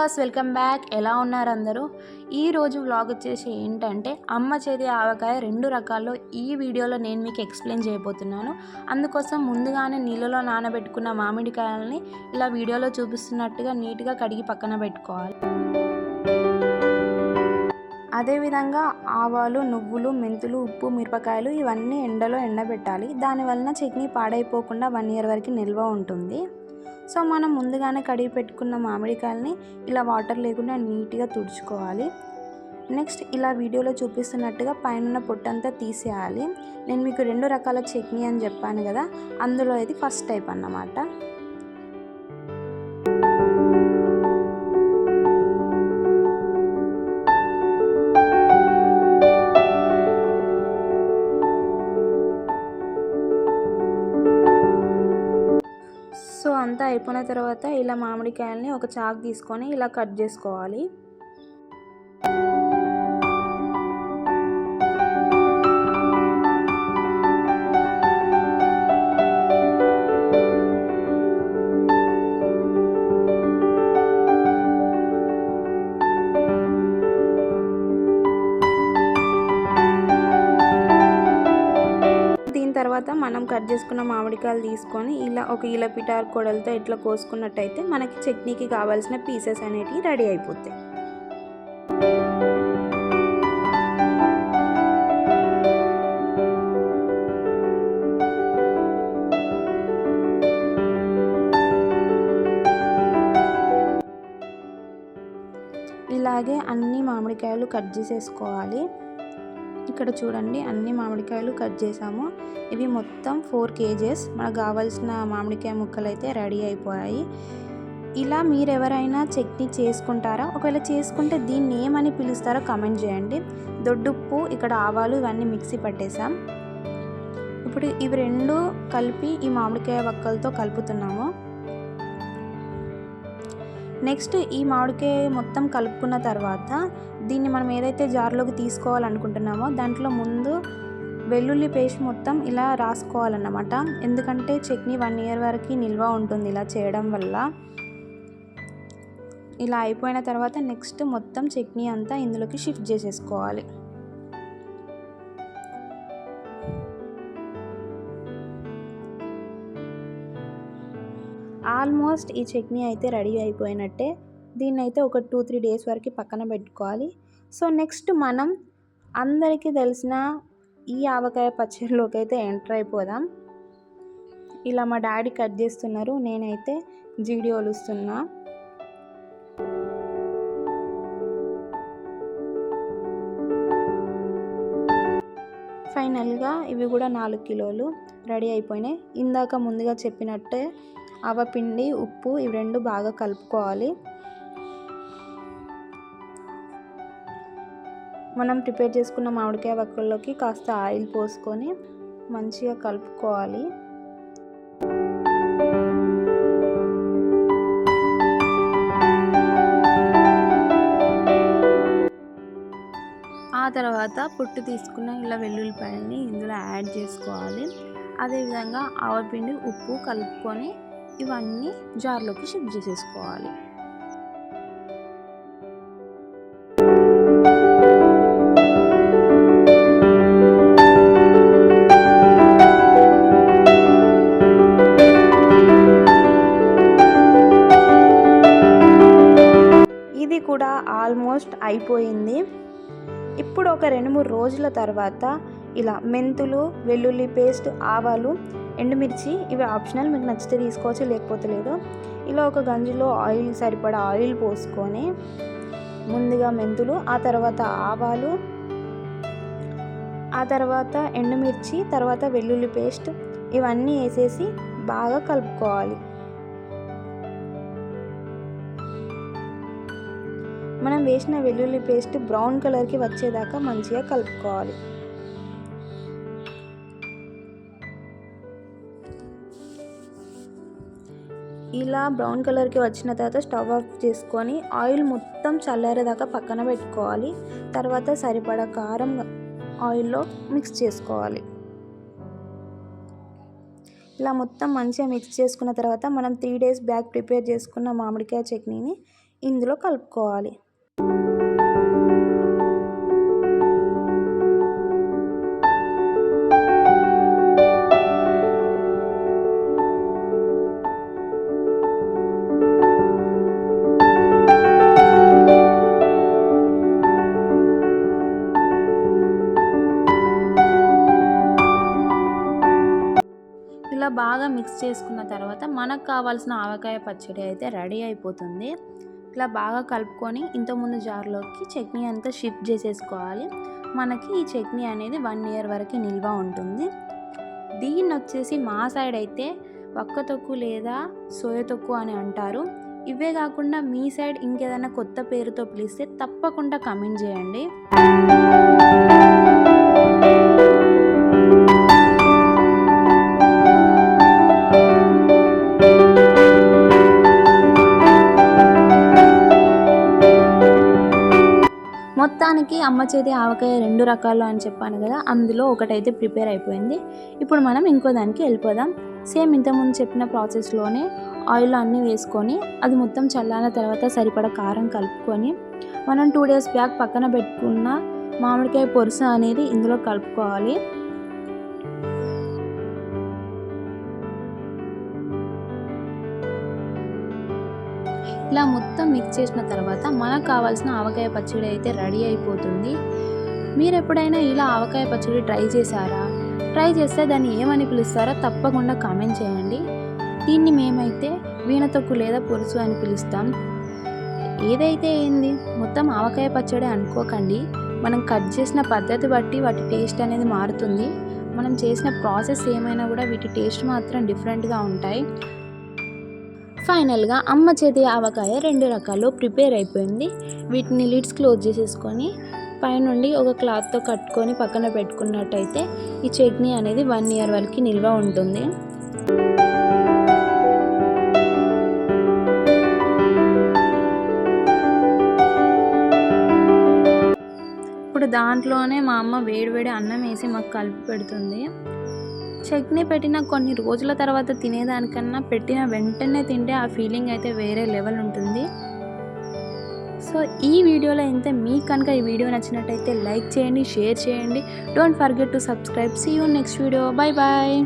Viewers, welcome back. ఎలా ఉన్నారు అందరూ? ఈరోజు వ్లాగ్ వచ్చేసి ఏంటంటే అమ్మ చేతి ఆవకాయ 2 రకాల్లో ఈ వీడియోలో నేను మీకు ఎక్స్ప్లెయిన్ చేయబోతున్నాను. అందుకోసం ముందుగానే నీళ్ళలో నానబెట్టుకున్న మామిడికాయలని ఇలా వీడియోలో చూపిస్తున్నట్టుగా నీట్గా కడిగి పక్కన పెట్టుకోవాలి. అదేవిధంగా ఆవాలు, నువ్వులు, మెంతులు, ఉప్పు, మిరపకాయలు ఇవన్నీ ఎండలో ఎండబెట్టాలి. దానివలన చట్నీ పాడైపోకుండా 1 year వరకు నిల్వ ఉంటుంది. సో మనం ముందుగానే కడిగి పెట్టుకున్న మామిడికాయలని ఇలా వాటర్ లేకుండా నీట్గా తుడుచుకోవాలి. నెక్స్ట్ ఇలా వీడియోలో చూపిస్తున్నట్టుగా పైన పొట్టంతా తీసేయాలి. నేను మీకు 2 రకాల చట్నీ అని చెప్పాను కదా, అందులో ఇది ఫస్ట్ టైప్ అన్నమాట. సో అంతా అయిపోయిన తర్వాత ఇలా మామిడికాయలని ఒక చాకు తీసుకొని ఇలా కట్ చేసుకోవాలి. తర్వాత మనం కట్ చేసుకున్న మామిడికాయలు తీసుకొని ఇలా ఒక ఇలపిటార్ కొడలతో ఇట్లా కోసుకున్నట్టయితే మనకి చట్నీకి కావాల్సిన పీసెస్ అనేటివి రెడీ అయిపోతాయి. ఇలాగే అన్ని మామిడికాయలు కట్ చేసేసుకోవాలి. ఇక్కడ చూడండి, అన్ని మామిడికాయలు కట్ చేసాము. ఇవి మొత్తం 4 kgs. మనకు కావాల్సిన మామిడికాయ ముక్కలు అయితే రెడీ అయిపోయాయి. ఇలా మీరు ఎవరైనా చట్నీ చేసుకుంటారా? ఒకవేళ చేసుకుంటే దీన్ని ఏమని పిలుస్తారో కామెంట్ చేయండి. దొడ్డుప్పు, ఇక్కడ ఆవాలు ఇవన్నీ మిక్సీ పట్టేసాం. ఇప్పుడు ఇవి 2 కలిపి ఈ మామిడికాయ వక్కలతో కలుపుతున్నాము. నెక్స్ట్ ఈ మామిడికాయ మొత్తం కలుపుకున్న తర్వాత దీన్ని మనం ఏదైతే జార్లోకి తీసుకోవాలనుకుంటున్నామో దాంట్లో ముందు వెల్లుల్లి పేస్ట్ మొత్తం ఇలా రాసుకోవాలన్నమాట. ఎందుకంటే చట్నీ 1 year వరకు నిల్వ ఉంటుంది ఇలా చేయడం వల్ల. ఇలా అయిపోయిన తర్వాత నెక్స్ట్ మొత్తం చట్నీ అంతా ఇందులోకి షిఫ్ట్ చేసేసుకోవాలి. ఆల్మోస్ట్ ఈ చట్నీ అయితే రెడీ అయిపోయినట్టే. దీన్ని అయితే ఒక 2-3 days వరకు పక్కన పెట్టుకోవాలి. సో నెక్స్ట్ మనం అందరికీ తెలిసిన ఈ ఆవకాయ పచ్చడిలోకి అయితే ఎంటర్ అయిపోదాం. ఇలా మా డాడీ కట్ చేస్తున్నారు, నేనైతే జీడి ఒలుస్తున్నా. ఫైనల్గా ఇవి కూడా 4 కిలోలు రెడీ అయిపోయినాయి. ఇందాక ముందుగా చెప్పినట్టే ఆవపిండి, ఉప్పు ఇవి 2 బాగా కలుపుకోవాలి. మనం ప్రిపేర్ చేసుకున్న మామిడికాయ వక్కల్లోకి కాస్త ఆయిల్ పోసుకొని మంచిగా కలుపుకోవాలి. ఆ తర్వాత పొట్టు తీసుకున్న ఇలా వెల్లుల్లిపాయల్ని ఇందులో యాడ్ చేసుకోవాలి. అదేవిధంగా ఆవపిండి, ఉప్పు కలుపుకొని ఇవన్నీ జార్లోకి షిఫ్ట్ చేసేసుకోవాలి. ఇది కూడా ఆల్మోస్ట్ అయిపోయింది. ఇప్పుడు ఒక 2-3 రోజుల తర్వాత ఇలా మెంతులు, వెల్లుల్లి పేస్ట్, ఆవాలు, ఎండుమిర్చి ఇవి ఆప్షనల్, మీకు నచ్చితే తీసుకోవచ్చు లేకపోతే లేదు. ఇలా ఒక గంజిలో ఆయిల్ సరిపడా ఆయిల్ పోసుకొని ముందుగా మెంతులు, ఆ తర్వాత ఆవాలు, ఆ తర్వాత ఎండుమిర్చి, తర్వాత వెల్లుల్లి పేస్ట్ ఇవన్నీ వేసేసి బాగా కలుపుకోవాలి. మనం వేసిన వెల్లుల్లి పేస్ట్ బ్రౌన్ కలర్కి వచ్చేదాకా మంచిగా కలుపుకోవాలి. ఇలా బ్రౌన్ కలర్కి వచ్చిన తర్వాత స్టవ్ ఆఫ్ చేసుకొని ఆయిల్ మొత్తం చల్లారేదాకా పక్కన పెట్టుకోవాలి. తర్వాత సరిపడా కారం ఆయిల్లో మిక్స్ చేసుకోవాలి. ఇలా మొత్తం మంచిగా మిక్స్ చేసుకున్న తర్వాత మనం 3 days బ్యాక్ ప్రిపేర్ చేసుకున్న మామిడికాయ చట్నీని ఇందులో కలుపుకోవాలి. ఇలా బాగా మిక్స్ చేసుకున్న తర్వాత మనకు కావాల్సిన ఆవకాయ పచ్చడి అయితే రెడీ అయిపోతుంది. ఇలా బాగా కలుపుకొని ఇంతకుముందు జార్లోకి చట్నీ అంతా షిఫ్ట్ చేసేసుకోవాలి. మనకి ఈ చట్నీ అనేది 1 year వరకు నిల్వ ఉంటుంది. దీన్ని వచ్చేసి మా సైడ్ అయితే వక్క తొక్కు లేదా సోయ తొక్కు అని అంటారు. ఇవే కాకుండా మీ సైడ్ ఇంకేదైనా కొత్త పేరుతో పిలిస్తే తప్పకుండా కామెంట్ చేయండి. మొత్తానికి అమ్మ చేతి ఆవకాయ 2 రకాలు అని చెప్పాను కదా, అందులో ఒకటైతే ప్రిపేర్ అయిపోయింది. ఇప్పుడు మనం ఇంకో దానికి వెళ్ళిపోదాం. సేమ్ ఇంతకుముందు చెప్పిన ప్రాసెస్లోనే ఆయిల్ అన్నీ వేసుకొని అది మొత్తం చల్లారిన తర్వాత సరిపడా కారం కలుపుకొని మనం 2 days బ్యాక్ పక్కన పెట్టుకున్న మామిడికాయ పొరుసు అనేది ఇందులో కలుపుకోవాలి. ఇలా మొత్తం మిక్స్ చేసిన తర్వాత మనకు కావాల్సిన ఆవకాయ పచ్చడి అయితే రెడీ అయిపోతుంది. మీరు ఎప్పుడైనా ఇలా ఆవకాయ పచ్చడి ట్రై చేశారా? ట్రై చేస్తే దాన్ని ఏమని పిలుస్తారో తప్పకుండా కామెంట్ చేయండి. దీన్ని మేమైతే వీణ తొక్కు లేదా పులుసు అని పిలుస్తాం. ఏదైతే ఏంది, మొత్తం ఆవకాయ పచ్చడి అనుకోకండి. మనం కట్ చేసిన పద్ధతి బట్టి వాటి టేస్ట్ అనేది మారుతుంది. మనం చేసిన ప్రాసెస్ ఏమైనా కూడా వీటి టేస్ట్ మాత్రం డిఫరెంట్గా ఉంటాయి. ఫైనల్గా అమ్మ చేతి ఆవకాయ 2 రకాలు ప్రిపేర్ అయిపోయింది. వీటిని లిడ్స్ క్లోజ్ చేసేసుకొని పైనుండి ఒక క్లాత్తో కట్టుకొని పక్కన పెట్టుకున్నట్టయితే ఈ చట్నీ అనేది 1 year వరకు నిల్వ ఉంటుంది. ఇప్పుడు దాంట్లోనే మా అమ్మ వేడివేడి అన్నం వేసి మాకు కలిపి పెడుతుంది. చట్నీ పెట్టిన కొన్ని రోజుల తర్వాత తినేదానికన్నా పెట్టిన వెంటనే తింటే ఆ ఫీలింగ్ అయితే వేరే లెవెల్ ఉంటుంది. సో ఈ వీడియోలో ఇంతే. మీకు కనుక ఈ వీడియో నచ్చినట్టయితే లైక్ చేయండి, షేర్ చేయండి. Don't forget to subscribe. See you next video. Bye bye.